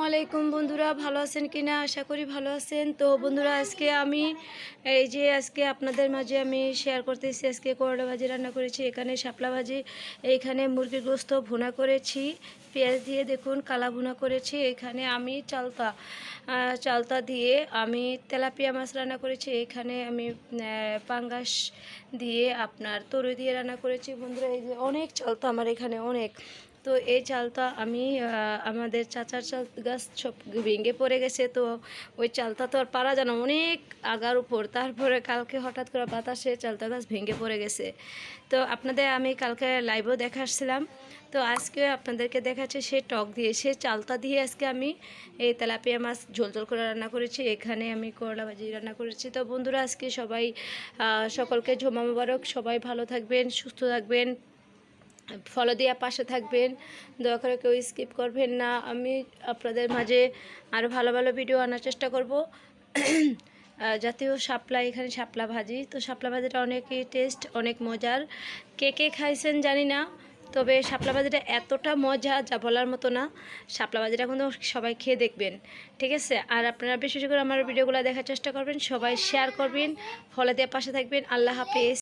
আলাইকুম বন্ধুরা, ভালো আছেন কিনা? আশা করি ভালো আছেন। তো বন্ধুরা, আজকে আপনাদের মাঝে আমি শেয়ার করতেছি। আজকে করলা ভাজি রান্না করেছি, এখানে শাপলা ভাজি, এইখানে মুরগির গোস্ত ভুনা করেছি পেঁয়াজ দিয়ে, দেখুন কালা ভুনা করেছি। এখানে আমি চালতা দিয়ে আমি তেলাপিয়া মাছ রান্না করেছি। এখানে আমি পাঙ্গাস দিয়ে আপনার তরু দিয়ে রান্না করেছি। বন্ধুরা, এই যে অনেক চালতা আমার এখানে অনেক। তো এই চালটা আমি আমাদের চাচার চাল গাছ সব ভেঙে পড়ে গেছে। তো ওই চালটা তো আর পারা যায় না, অনেক আগার উপর। তারপরে কালকে হঠাৎ করে বাতাসে চালতা গাছ ভেঙে পড়ে গেছে। তো আপনাদের আমি কালকে লাইভও দেখাচ্ছিলাম। তো আজকে আপনাদেরকে দেখাচ্ছে সে টক দিয়ে, সে চালতা দিয়ে আজকে আমি এই তেলাপিয়া মাছ ঝোল ঝোল করে রান্না করেছি। এখানে আমি করলা ভাজি রান্না করেছি। তো বন্ধুরা, আজকে সকলকে জুমা মুবারক। সবাই ভালো থাকবেন, সুস্থ থাকবেন, ফলো দিয়ে পাশে থাকবেন, দয়া করে কেউ স্কিপ করবেন না। আমি আপনাদের মাঝে আরও ভালো ভালো ভিডিও আনার চেষ্টা করব। জাতীয় শাপলা, এখানে শাপলা ভাজি। তো শাপলা ভাজিটা অনেকই টেস্ট, অনেক মজার। কে কে খাইছেন জানি না, তবে শাপলা ভাজিটা এতটা মজা যা বলার মতো না। শাপলা ভাজিটা কিন্তু সবাই খেয়ে দেখবেন, ঠিক আছে? আর আপনারা বিশেষ করে আমার ভিডিওগুলো দেখার চেষ্টা করবেন, সবাই শেয়ার করবেন, ফলো দিয়ে পাশে থাকবেন। আল্লাহ হাফেজ।